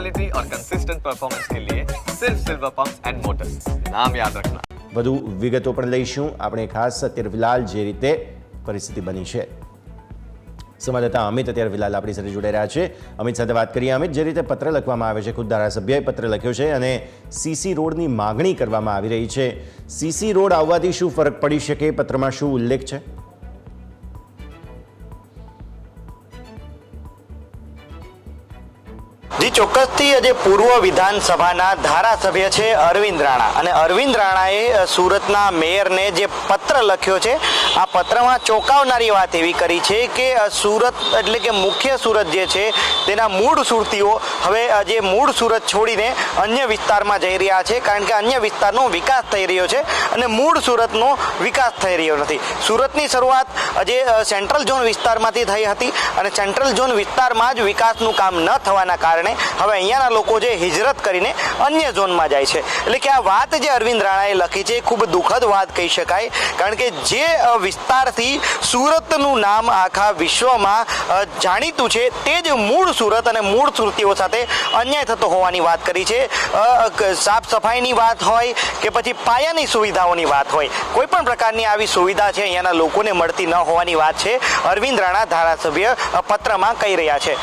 Quality और consistent performance के लिए सिर्फ सिल्वर पंप्स एंड मोटर्स, नाम याद रखना। વધુ વિગતો પણ લઈશું આપણે ખાસ અત્યારે ફિલહાલ જે રીતે પરિસ્થિતિ બની છે સંવાદદાતા અમિત અત્યારે ફિલહાલ આપણી સાથે જોડાઈ રહ્યા છે. અમિત સાથે વાત કરીએ. અમિત, જે રીતે પત્ર લખવામાં આવે છે, ખુદ ધારાસભ્યએ પત્ર લખ્યો છે અને સીસી રોડની માગણી કરવામાં આવી રહી છે. સીસી રોડ આવવાથી શું ફરક પડી શકે, પત્રમાં શું ઉલ્લેખ છે? જી ચોક્કસથી આજે પૂર્વ વિધાનસભાના ધારાસભ્ય છે અરવિંદ રાણા, અને અરવિંદ રાણાએ સુરતના મેયરને જે પત્ર લખ્યો છે, આ પત્રમાં ચોંકાવનારી વાત એવી કરી છે કે સુરત એટલે કે મુખ્ય સુરત જે છે તેના મૂળ સુરતીઓ હવે જે મૂળ સુરત છોડીને અન્ય વિસ્તારમાં જઈ રહ્યા છે, કારણ કે અન્ય વિસ્તારનો વિકાસ થઈ રહ્યો છે અને મૂળ સુરતનો વિકાસ થઈ રહ્યો નથી. સુરતની શરૂઆત જે સેન્ટ્રલ ઝોન વિસ્તારમાંથી થઈ હતી અને સેન્ટ્રલ ઝોન વિસ્તારમાં જ વિકાસનું કામ ન થવાના કારણે હવે અહીંયાના લોકો જે હિજરત કરીને અન્ય ઝોનમાં જાય છે. એટલે કે આ વાત જે અરવિંદ રાણાએ લખી છે ખૂબ દુઃખદ વાત કહી શકાય, કારણ કે જે વિસ્તારથી સુરતનું નામ આખા વિશ્વમાં જાણીતું છે તે જ મૂળ સુરત અને મૂળ સુરતીઓ સાથે અન્યાય થતો હોવાની વાત કરી છે. સાફ સફાઈની વાત હોય કે પછી પાયાની સુવિધાઓની વાત હોય, કોઈ પણ પ્રકારની આવી સુવિધા છે અહીંયાના લોકોને મળતી ન હોવાની વાત છે અરવિંદ રાણા ધારાસભ્ય પત્રમાં કહી રહ્યા છે.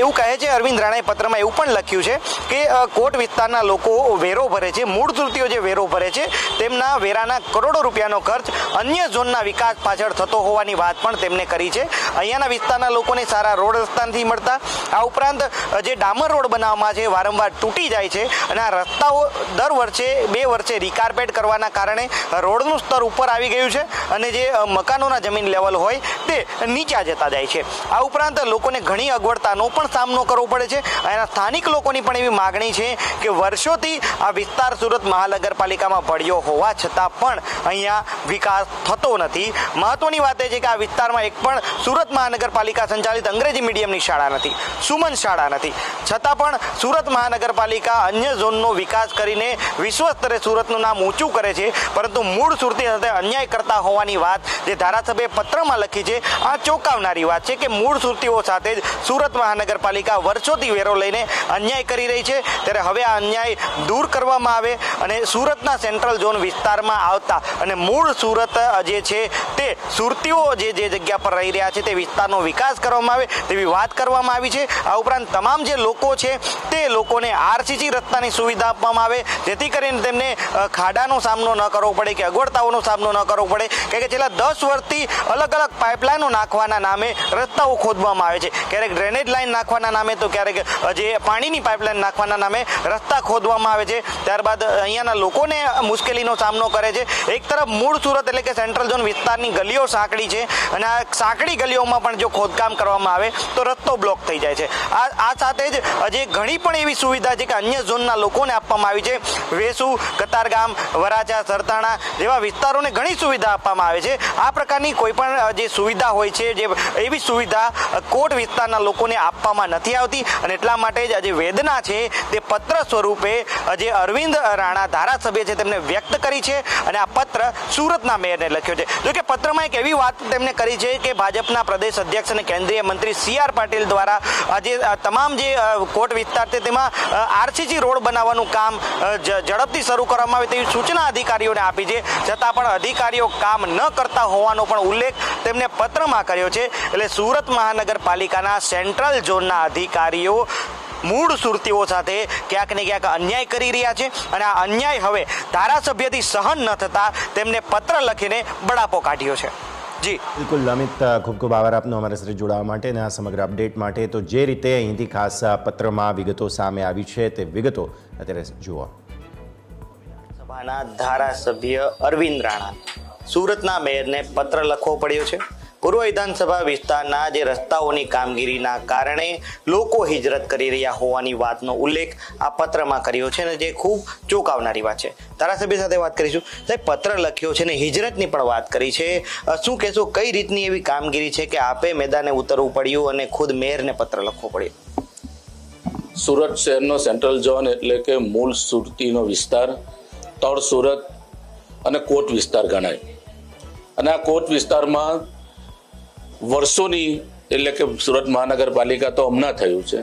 એવું કહે છે અરવિંદ રાણાએ પત્રમાં એવું પણ લખ્યું છે કે કોટ વિસ્તારના લોકો વેરો ભરે છે, મૂળ સુરતીઓ જે વેરો ભરે છે તેમના વેરાના કરોડો રૂપિયાનો ખર્ચ અન્ય ઝોનના વિકાસ પાછળ થતો હોવાની વાત પણ તેમણે કરી છે. અહીંયાના વિસ્તારના લોકોને સારા રોડ રસ્તા નથી મળતા. આ ઉપરાંત જે ડામર રોડ બનાવવામાં છે વારંવાર તૂટી જાય છે અને આ રસ્તાઓ દર વર્ષે 2 વર્ષે રિકાર્પેટ કરવાના કારણે રોડનું સ્તર ઉપર આવી ગયું છે અને જે મકાનોના જમીન લેવલ હોય તે નીચા જતા જાય છે. આ ઉપરાંત લોકોને ઘણી અગવડતાનો પણ સામનો કરવો પડે છે. અહીંના સ્થાનિક લોકોની પણ એવી માગણી છે કે વર્ષોથી આ વિસ્તાર સુરત મહાનગરપાલિકામાં ભળ્યો હોવા છતાં પણ અહીંયા વિકાસ થતો નથી. મહત્વની વાત એ છે કે આ વિસ્તારમાં એક પણ સુરત મહાનગરપાલિકા સંચાલિત અંગ્રેજી મીડિયમની શાળા નથી, સુમન શાળા નથી, છતાં પણ સુરત મહાનગરપાલિકા અન્ય ઝોનનો વિકાસ કરીને વિશ્વ સ્તરે સુરતનું નામ ઊંચું કરે છે, પરંતુ મૂળ સુરતી સાથે અન્યાય કરતા હોવાની વાત જે ધારાસભ્યએ પત્રમાં લખી છે આ ચોંકાવનારી વાત છે કે મૂળ સુરતીઓ સાથે જ સુરત મહાનગરપાલિકા વર્ષોથી વેરો લઈને અન્યાય કરી રહી છે. ત્યારે હવે આ અન્યાય દૂર કરવામાં આવે અને સુરતના સેન્ટ્રલ ઝોન વિસ્તારમાં આવતા અને મૂળ સુરત જે છે તે સુરતીઓ જે જગ્યા પર રહી રહ્યા છે તે વિસ્તારનો વિકાસ કરવામાં આવે તેવી વાત કરવામાં આવી છે. આ ઉપરાંત તમામ જે લોકો છે તે લોકોને આરસીસી રસ્તાની સુવિધા આપવામાં આવે, જેથી કરીને તેમને ખાડાનો સામનો ન કરવો પડે કે અગવડતાઓનો સામનો ન કરવો પડે, કારણ કે છેલ્લા 10 વર્ષથી અલગ અલગ પાઇપલાઇનો નાખવાના નામે રસ્તાઓ ખોદવામાં આવે છે. ક્યારેક ડ્રેનેજ લાઇન નાખવાના નામે તો ક્યારેક જે પાણીની પાઇપલાઇન નાખવાના નામે રસ્તા ખોદવામાં આવે છે. ત્યારબાદ અહીંયાના લોકોને મુશ્કેલીનો સામનો કરે છે. એક તરફ મૂળ સુરત એટલે કે સેન્ટ્રલ ઝોન વિસ્તારની ગલીઓ સાંકડી છે અને આ સાંકડી ગલીઓમાં પણ જો ખોદકામ કરવામાં આવે તો રસ્તો બ્લોક થઈ જાય છે. આ સાથે જ જે ઘણી પણ એવી સુવિધા છે કે અન્ય ઝોનના લોકોને આપવામાં આવી છે. વેસુ, કતારગામ, વરાછા, સરથાણા જેવા વિસ્તારોને ઘણી સુવિધા આપવામાં આવે છે. આ પ્રકારની કોઈ પણ જે સુવિધા હોય છે જે એવી સુવિધા કોટ વિસ્તારના લોકોને આપવામાં નથી આવતી અને એટલા માટે જ જે વેદના છે તે પત્ર સ્વરૂપે જે અરવિંદ રાણા ધારાસભ્ય છે તેમને વ્યક્ત કરી છે અને આ પત્ર સુરતના મેયરને લખ્યો છે. જો કે પત્રમાં એક એવી વાત તેમણે કરી છે કે ભાજપના પ્રદેશ અધ્યક્ષ અને કેન્દ્રીય મંત્રી CR પાટીલ દ્વારા આજે તમામ જે કોટ વિસ્તાર છે તેમાં આરસીસી રોડ બનાવવાનું કામ ઝડપથી શરૂ કરવામાં આવે તેવી સૂચના અધિકારીઓને આપી છે, છતાં પણ અધિકારીઓ કામ ન કરતા હોવાનો પણ ઉલ્લેખ તેમને પત્રમાં કર્યો છે. એટલે સુરત મહાનગરપાલિકાના સેન્ટ્રલ ઝોનના અધિકારીઓ મૂળ સુરતીઓ સાથે ક્યાંક ને ક્યાંક અન્યાય કરી રહ્યા છે અને આ અન્યાય હવે ધારાસભ્યથી સહન ન થતા તેમને પત્ર લખીને બળાપો કાઢ્યો છે. જી બિલકુલ અમિત, ખૂબ ખૂબ આભાર આપનો અમારા સાથે જોડાવા માટે અને આ સમગ્ર અપડેટ માટે. તો જે રીતે અહીંથી ખાસ પત્રમાં વિગતો સામે આવી છે તે વિગતો અત્યારે જુઓ. વિધાનસભાના ધારાસભ્ય અરવિંદ રાણા સુરતના મેયરને પત્ર લખવો પડ્યો છે. પૂર્વ વિધાનસભા વિસ્તારના જે રસ્તાઓની કામગીરીના કારણે લોકો હિજરત કરી રહ્યા હોવાની વાતનો ઉલ્લેખ આ પત્રમાં કર્યો છે અને જે ખૂબ ચોંકાવનારી વાત છે. ધારાસભ્ય સાથે વાત કરીશું. સાહેબ, પત્ર લખ્યો છે ને હિજરતની પણ વાત કરી છે, શું કહેશો, કઈ રીતની એવી કામગીરી છે કે આપે મેદાને ઉતરવું પડ્યું અને ખુદ મેયરને પત્ર લખવો પડ્યો? સુરત શહેરનો સેન્ટ્રલ ઝોન એટલે કે મૂળ સુરતીનો વિસ્તાર તળ સુરત અને કોટ વિસ્તાર ગણાય અને આ કોટ વિસ્તારમાં વર્ષોની એટલે કે સુરત મહાનગરપાલિકા તો હમણાં થયું છે,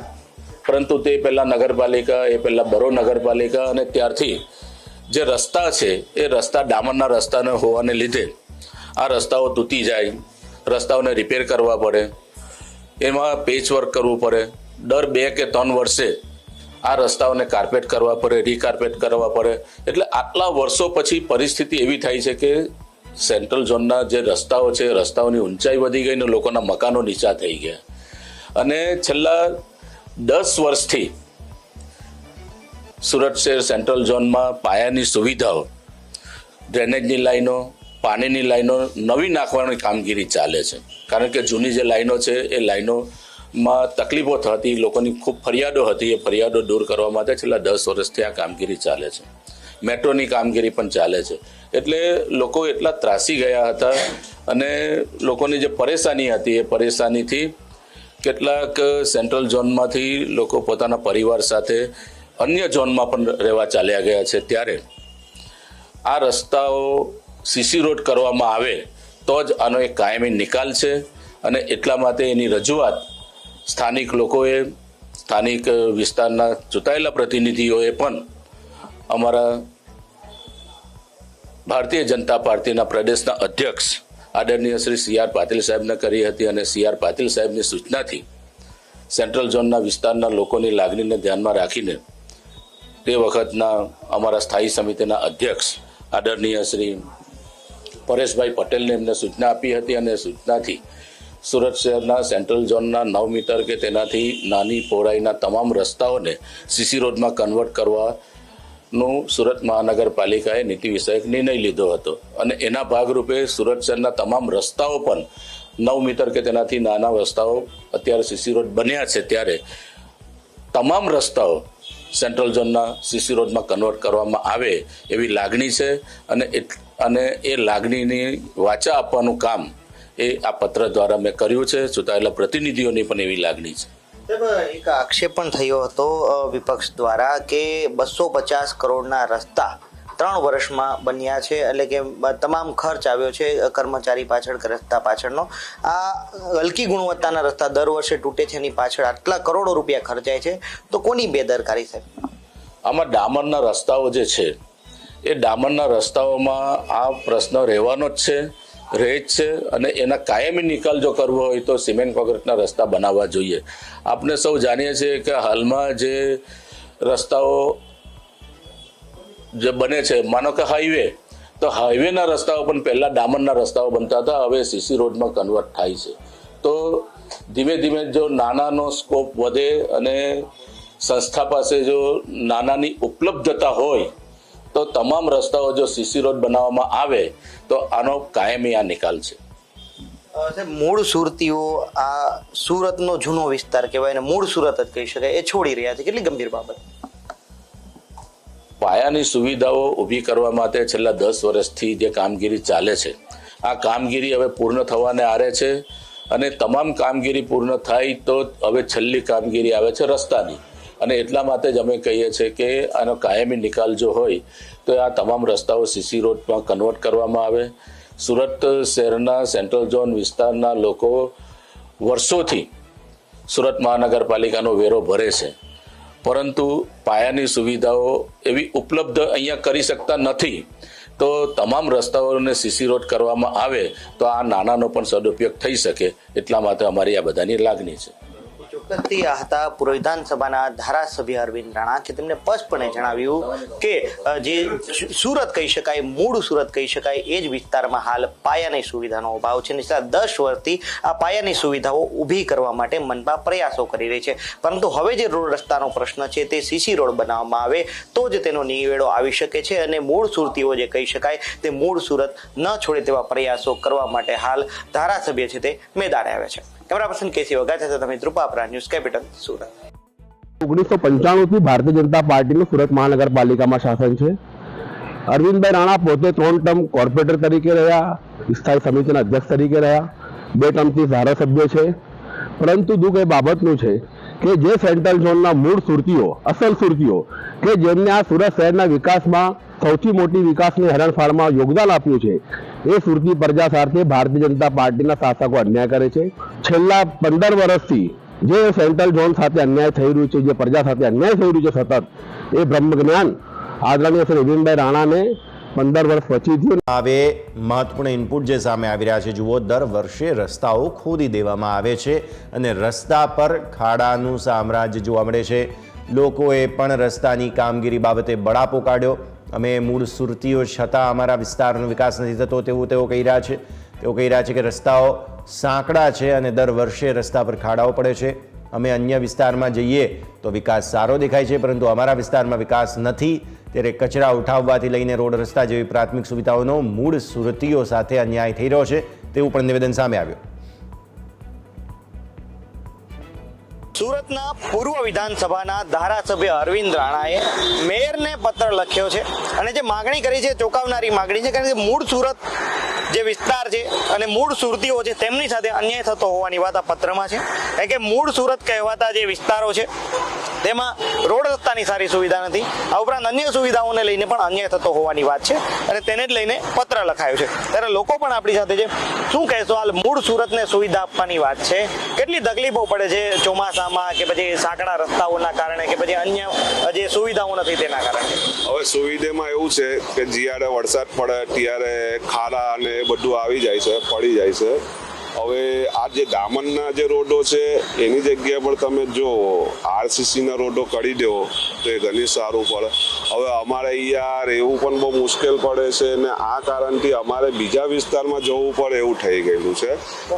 પરંતુ તે પહેલાં નગરપાલિકા, એ પહેલાં બરો નગરપાલિકા અને ત્યારથી જે રસ્તા છે એ રસ્તા ડામરના રસ્તાને હોવાને લીધે આ રસ્તાઓ તૂટી જાય, રસ્તાઓને રિપેર કરવા પડે, એમાં પેચવર્ક કરવું પડે. દર 2 કે 3 વર્ષે આ રસ્તાઓને કાર્પેટ કરવા પડે, રીકાર્પેટ કરવા પડે. એટલે આટલા વર્ષો પછી પરિસ્થિતિ એવી થાય છે કે સેન્ટ્રલ ઝોનના જે રસ્તાઓ છે, રસ્તાઓની ઊંચાઈ વધી ગઈ ને લોકોના મકાનો નીચા થઈ ગયા. અને છેલ્લા 10 વર્ષથી સુરત શહેર સેન્ટ્રલ ઝોનમાં પાયાની સુવિધાઓ, ડ્રેનેજની લાઈનો, પાણીની લાઈનો નવી નાખવાની કામગીરી ચાલે છે. કારણ કે જૂની જે લાઈનો છે એ લાઈનોમાં તકલીફો થતી, લોકોની ખૂબ ફરિયાદો હતી. એ ફરિયાદો દૂર કરવા માટે છેલ્લા 10 વર્ષથી આ કામગીરી ચાલે છે. મેટ્રોની કામગીરી પણ ચાલે છે. એટલે લોકો એટલા ત્રાસી ગયા હતા અને લોકોની જે પરેશાની હતી એ પરેશાનીથી કેટલાક સેન્ટ્રલ ઝોનમાંથી લોકો પોતાના પરિવાર સાથે અન્ય ઝોનમાં પણ રહેવા ચાલ્યા ગયા છે. ત્યારે આ રસ્તાઓ સીસી રોડ કરવામાં આવે તો જ આનો એક કાયમી નિકાલ છે. અને એટલા માટે એની રજૂઆત સ્થાનિક લોકોએ, સ્થાનિક વિસ્તારના ચૂંટાયેલા પ્રતિનિધિઓએ પણ અમારા ભારતીય જનતા પાર્ટીના પ્રદેશના અધ્યક્ષ આદરણીય શ્રી CR પાટીલ સાહેબને કરી હતી. અને CR પાટીલ સાહેબની સૂચનાથી સેન્ટ્રલ ઝોનના વિસ્તારના લોકોની લાગણીને ધ્યાનમાં રાખીને તે વખતના અમારા સ્થાયી સમિતિના અધ્યક્ષ આદરણીય શ્રી પરેશભાઈ પટેલને એમને સૂચના આપી હતી. અને સૂચનાથી સુરત શહેરના સેન્ટ્રલ ઝોનના 9 મીટર કે તેનાથી નાની પહોળાઈના તમામ રસ્તાઓને CC રોડમાં કન્વર્ટ કરવાનું સુરત મહાનગરપાલિકાએ નીતિ વિષયક નિર્ણય લીધો હતો. અને એના ભાગરૂપે સુરત શહેરના તમામ રસ્તાઓ પણ 9 મીટર કે તેનાથી નાના રસ્તાઓ અત્યારે CC રોડ બન્યા છે. ત્યારે તમામ રસ્તાઓ સેન્ટ્રલ ઝોનના CC રોડમાં કન્વર્ટ કરવામાં આવે એવી લાગણી છે. અને એ લાગણીની વાચા આપવાનું કામ એ આ પત્ર દ્વારા મેં કર્યું છે. ચૂંટાયેલા પ્રતિનિધિઓની પણ એવી લાગણી છે. એક આક્ષેપ પણ થયો હતો વિપક્ષ દ્વારા કે 250 કરોડના રસ્તા 3 વર્ષમાં બન્યા છે, એટલે કે તમામ ખર્ચ આવ્યો છે કર્મચારી પાછળ, રસ્તા પાછળનો. આ હલકી ગુણવત્તાના રસ્તા દર વર્ષે તૂટે છે, એની પાછળ આટલા કરોડો રૂપિયા ખર્ચાય છે, તો કોની બેદરકારી છે? આમાં ડામરના રસ્તાઓ જે છે એ ડામરના રસ્તાઓમાં આ પ્રશ્ન રહેવાનો જ છે, રહે જ છે. અને એના કાયમી નિકાલ જો કરવો હોય તો સિમેન્ટ કોન્ક્રીટના રસ્તા બનાવવા જોઈએ. આપણે સૌ જાણીએ છીએ કે હાલમાં જે રસ્તાઓ જે બને છે, માનો કે હાઈવે, તો હાઈવેના રસ્તાઓ પણ પહેલાં ડામરના રસ્તાઓ બનતા હતા, હવે CC રોડમાં કન્વર્ટ થાય છે. તો ધીમે ધીમે જો નાનાનો સ્કોપ વધે અને સંસ્થા પાસે જો નાનાની ઉપલબ્ધતા હોય તો તમામ રસ્તાઓ જો CC રોડ બનાવવામાં આવે તો આનો કાયમી આ નિકાલ છે. મૂળ સુરતીઓ આ સુરતનો જૂનો વિસ્તાર કહેવાય ને મૂળ સુરત જ કહી શકાય, એ છોડી રહ્યા છે. કેટલી ગંભીર બાબત? પાયાની સુવિધાઓ ઊભી કરવા માટે છેલ્લા 10 વર્ષથી જે કામગીરી ચાલે છે, આ કામગીરી હવે પૂર્ણ થવાને આરે છે. અને તમામ કામગીરી પૂર્ણ થાય તો હવે છેલ્લી કામગીરી આવે છે રસ્તાની. અને એટલા માટે જ અમે કહીએ છીએ કે આનો કાયમી નિકાલ જો હોય તો આ તમામ રસ્તાઓ CC રોડમાં કન્વર્ટ કરવામાં આવે. સુરત શહેરના સેન્ટ્રલ ઝોન વિસ્તારના લોકો વર્ષોથી સુરત મહાનગરપાલિકાનો વેરો ભરે છે, પરંતુ પાયાની સુવિધાઓ એવી ઉપલબ્ધ અહીંયા કરી શકતા નથી. તો તમામ રસ્તાઓને CC રોડ કરવામાં આવે તો આ નાનાનો પણ સદુપયોગ થઈ શકે. એટલા માટે અમારી આ બધાની લાગણી છે. ચોક્કસથી આ હતા પૂર્વ વિધાનસભાના ધારાસભ્ય અરવિંદ રાણા, કે તેમને સ્પષ્ટપણે જણાવ્યું કે જે સુરત કહી શકાય, મૂળ સુરત કહી શકાય, એ જ વિસ્તારમાં હાલ પાયાની સુવિધાનો અભાવ છે. છેલ્લા 10 વર્ષથી આ પાયાની સુવિધાઓ ઊભી કરવા માટે મનપા પ્રયાસો કરી રહી છે, પરંતુ હવે જે રોડ રસ્તાનો પ્રશ્ન છે તે CC રોડ બનાવવામાં આવે તો જ તેનો નિવેડો આવી શકે છે. અને મૂળ સુરતીઓ જે કહી શકાય તે મૂળ સુરત ન છોડે તેવા પ્રયાસો કરવા માટે હાલ ધારાસભ્ય છે તે મેદાને આવે છે. કેમેરા પર્સન કેસી વગા સાથે તમે ધ્રુપાપરા, ન્યૂઝ કેપિટલ, સુરત. 1995 થી ભારતીય જનતા પાર્ટીનું સુરત મહાનગરપાલિકામાં શાસન છે. અરવિંદભાઈ રાણા પોતે 3 ટર્મ કોર્પોરેટર તરીકે રહ્યા, સ્થાયી સમિતિના અધ્યક્ષ તરીકે રહ્યા, 2 ટર્મથી ધારાસભ્ય છે. પરંતુ દુઃખ એ બાબતનું છે કે જે સેન્ટ્રલ ઝોનના મૂળ સુરતીઓ, અસલ સુરતીઓ, કે જેમને આ સુરત શહેરના વિકાસમાં સૌથી મોટી વિકાસની હરણફાળમાં યોગદાન આપ્યું છે, એ સુરતી પ્રજા સાથે ભારતીય જનતા પાર્ટીના શાસકો અન્યાય કરે છે. છેલ્લા 15 વર્ષથી જે સેન્ટ્રલ ઝોન સાથે અન્યાય થઈ રહ્યું છે, જે પ્રજા સાથે અન્યાય થઈ રહ્યું છે સતત, એ બ્રહ્મ જ્ઞાન આદરણીય શ્રી અરવિંદભાઈ રાણાને 15 વર્ષ પછી થયું. હવે મહત્વપૂર્ણ ઇનપુટ જે સામે આવી રહ્યા છે, જુઓ, દર વર્ષે રસ્તાઓ ખોદી દેવામાં આવે છે અને રસ્તા પર ખાડાનું સામ્રાજ્ય જોવા મળે છે. લોકોએ પણ રસ્તાની કામગીરી બાબતે બળાપો કાઢ્યો. અમે મૂળ સુરતીઓ છતાં અમારા વિસ્તારનો વિકાસ નથી થતો તેવું તેઓ કહી રહ્યા છે. તેઓ કહી રહ્યા છે કે રસ્તાઓ સાંકડા છે અને દર વર્ષે રસ્તા પર ખાડાઓ પડે છે. અમે અન્ય વિસ્તારમાં જઈએ તો વિકાસ સારો દેખાય છે, પરંતુ અમારા વિસ્તારમાં વિકાસ નથી. ત્યારે કચરા ઉઠાવવાથી લઈને રોડ રસ્તા જેવી પ્રાથમિક સુવિધાઓનો મૂળ સુરતીઓ સાથે અન્યાય થઈ રહ્યો છે તેવું પણ નિવેદન સામે આવ્યું. સુરતના પૂર્વ વિધાનસભાના ધારાસભ્ય અરવિંદ રાણાએ મેયરને પત્ર લખ્યો છે અને જે માગણી કરી છે ચોંકાવનારી માગણી છે, કારણ કે મૂળ સુરત જે વિસ્તાર છે અને મૂળ સુરતીઓ છે તેમની સાથે અન્યાય થતો હોવાની વાત આ પત્રમાં છે. કારણ કે મૂળ સુરત કહેવાતા જે વિસ્તારો છે તેમાં રોડ રસ્તાની સારી સુવિધા નથી. આ ઉપરાંત અન્ય સુવિધાઓને લઈને પણ અન્યાય થતો હોવાની વાત છે અને તેને જ લઈને પત્ર લખાયો છે. ત્યારે લોકો પણ આપણી સાથે છે. શું કહેશો, હાલ મૂળ સુરતને સુવિધા આપવાની વાત છે, કેટલી તકલીફો પડે છે ચોમાસામાં કે પછી સાંકડા રસ્તાઓના કારણે કે પછી અન્ય જે સુવિધાઓ નથી તેના કારણે? હવે સુવિધામાં એવું છે કે જ્યારે વરસાદ પડે ત્યારે ખાડા અને એ બધું આવી જાય છે, પડી જાય છે. હવે આ જે ડામરના જે રોડો છે એની જગ્યા પર તમે જો આરસીસીના રોડો કરી દો તો એ ઘણી સારું પડે. હવે અમારે અહીંયા રહેવું પણ બહુ મુશ્કેલ પડે છે અને આ કારણથી અમારે બીજા વિસ્તારમાં જવું પડે એવું થઈ ગયેલું છે.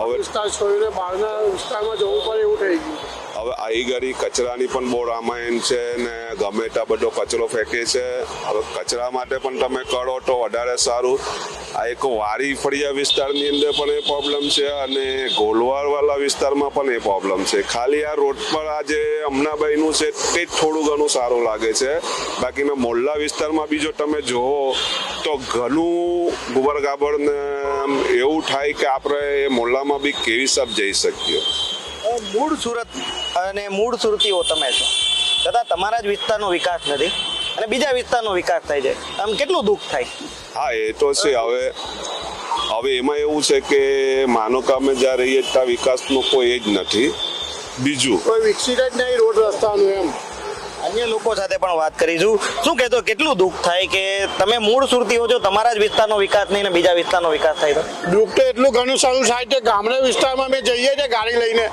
હવે વિસ્તાર છોડીને બહારના વિસ્તારમાં જવું પડે એવું થઈ ગયું. હવે આવી ઘડી કચરાની પણ બહુ રામાયણ છે ને ગમે ત્યાં બધો કચરો ફેંકે છે. હવે કચરા માટે પણ તમે કરો તો વધારે સારું. આ એક વાડી ફળિયા વિસ્તારની અંદર પણ એ પ્રોબ્લેમ છે અને ગોલવારવાળા વિસ્તારમાં પણ એ પ્રોબ્લેમ છે. ખાલી આ રોડ પર આ જે અમનાબાઈનું છે તે જ થોડું ઘણું સારું લાગે છે. બાકીના મોલ્લા વિસ્તારમાં બી જો તમે જુઓ તો ઘણું ગુબર ગાબર ને એવું થાય કે આપણે એ મોલ્લામાં બી કેવી સબ જઈ શકીએ. મૂળ સુરત અને મૂળ સુરતીઓ તમે છો, છતાં તમારા જ વિસ્તારનો વિકાસ નથી અને બીજા વિસ્તારનો વિકાસ થાય છે, આમ કેટલું દુઃખ થાય? હા, એ તો છે. હવે એમાં એવું છે કે માનો કે અમે જ્યાં રહીએ ત્યાં વિકાસનો કોઈ એ જ નથી. બીજું કોઈ વિકસિત જ નહીં રોડ રસ્તાનું. એમ અન્ય લોકો સાથે પણ વાત કરીશું. શું કહેતો, કેટલું દુઃખ થાય કે તમે મૂળ સુરતીઓ છો, તમારા જ વિસ્તારનો વિકાસ નહીં ને બીજા વિસ્તારનો વિકાસ થાય તો? દુઃખ તો એટલું ઘણું સારું થાય કે ગામડા વિસ્તારમાં અમે જઈએ છીએ ગાડી લઈને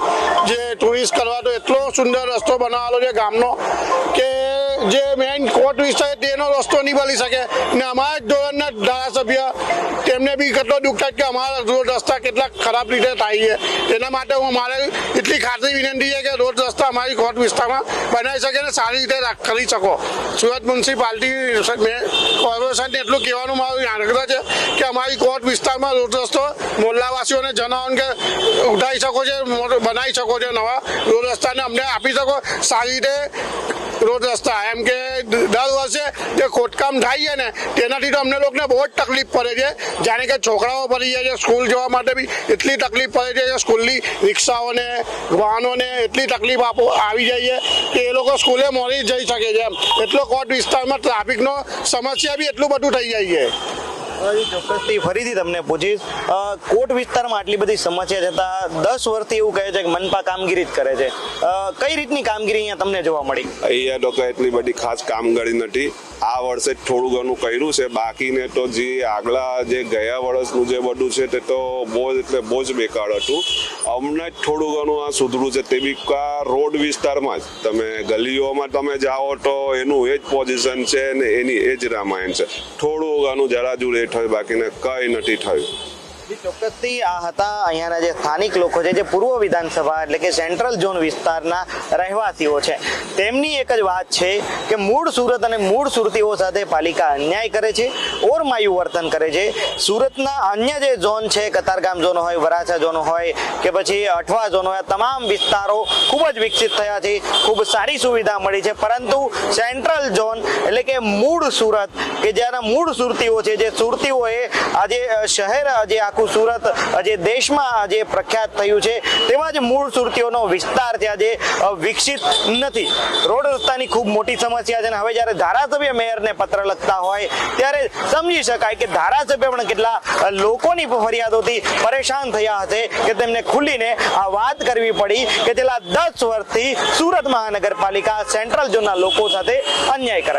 જે ટુરિસ્ટ કરવા, તો એટલો સુંદર રસ્તો બનાવેલો છે ગામનો કે જે મેઇન કોર્ટ વિસ્તાર તેનો રસ્તો નહીં બની શકે. ને અમારા જ ધોરણના ધારાસભ્ય તેમને બી કેટલો દુઃખ થાય કે અમારા રોડ રસ્તા કેટલા ખરાબ રીતે થાય છે. તેના માટે હું મારે એટલી ખાતરી વિનંતી છે કે રોડ રસ્તા અમારી કોર્ટ વિસ્તારમાં બનાવી શકે ને સારી રીતે કરી શકો. સુરત મ્યુનિસિપાલિટી કોર્પોરેશનને એટલું કહેવાનું મારું આગ્રહ છે કે અમારી કોર્ટ વિસ્તારમાં રોડ રસ્તો મોલ્લાવાસીઓને જણાવો કે ઉઠાવી શકો છો, બનાવી શકો છો, નવા રોડ રસ્તાને અમને આપી શકો સારી રીતે રોડ રસ્તા. એમ કે દર વર્ષે જે ખોદકામ થાય છે ને તેનાથી તો અમને લોકોને બહુ જ તકલીફ પડે છે. જાણે કે છોકરાઓ પડી જાય છે, સ્કૂલ જવા માટે બી એટલી તકલીફ પડે છે. સ્કૂલની રિક્ષાઓને વાહનોને એટલી તકલીફ આવી જાય છે કે એ લોકો સ્કૂલે મોડી જઈ શકે છે. એટલો કોટ વિસ્તારમાં ટ્રાફિકનો સમસ્યા બી એટલું બધું થઈ જાય છે. ચોક્કસથી ફરીથી તમને પૂછીશ, કોટ વિસ્તારમાં આટલી બધી સમસ્યા છતાં 10 વર્ષથી એવું કહે છે કે મનપા કામગીરી જ કરે છે. કઈ રીતની કામગીરી અહીંયા તમને જોવા મળી? અહીંયા તો એટલી બધી ખાસ કામગીરી નથી. આ વર્ષે થોડું ઘણું કર્યું છે, બાકીને તો જે આગલા જે ગયા વર્ષનું જે બધું છે તે તો બહુ જ બેકાર હતું. હમણાં જ થોડું ઘણું આ સુધરું છે. તે બી રોડ વિસ્તારમાં જ તમે ગલીઓમાં તમે જાઓ તો એનું એ જ પોઝિશન છે ને એની એ જ રામાયણ છે. થોડું ઘણું જરાજુ લેટ થયું, બાકીને કંઈ નથી થયું. ચોક્કસથી આ હતા અહીંયાના જે સ્થાનિક લોકો છે, જે પૂર્વ વિધાનસભા એટલે કે સેન્ટ્રલ ઝોન વિસ્તારના રહેવાસીઓ છે. તેમની એક જ વાત છે કે મૂળ સુરત અને મૂળ સુરતીઓ સાથે પાલિકા અન્યાય કરે છે, ઓરમાયું વર્તન કરે છે. સુરતના અન્ય જે ઝોન છે, કતારગામ ઝોન હોય, વરાછા ઝોન હોય કે પછી અઠવા ઝોન હોય, તમામ વિસ્તારો ખૂબ જ વિકસિત થયા છે, ખૂબ સારી સુવિધા મળી છે. પરંતુ સેન્ટ્રલ ઝોન એટલે કે મૂળ સુરત કે જ્યાંના મૂળ સુરતીઓ છે, જે સુરતીઓએ આજે શહેર જે આખું આખું સુરત જે દેશમાં જે પ્રખ્યાત થયું છે તેમાં જ મૂળ સુરતીઓનો વિસ્તાર ત્યાં જે વિકસિત નથી. રોડ રસ્તાની ખૂબ મોટી સમસ્યા છે અને હવે જ્યારે ધારાસભ્ય મેયરને પત્ર લખતા હોય ત્યારે સમજી શકાય કે ધારાસભ્ય પણ કેટલા લોકોની ફરિયાદોથી પરેશાન થયા હશે કે તેમને ખુલીને આ વાત કરવી પડી કે છેલ્લા 10 વર્ષથી સુરત મહાનગરપાલિકા સેન્ટ્રલ ઝોનના લોકો સાથે અન્યાય કરે.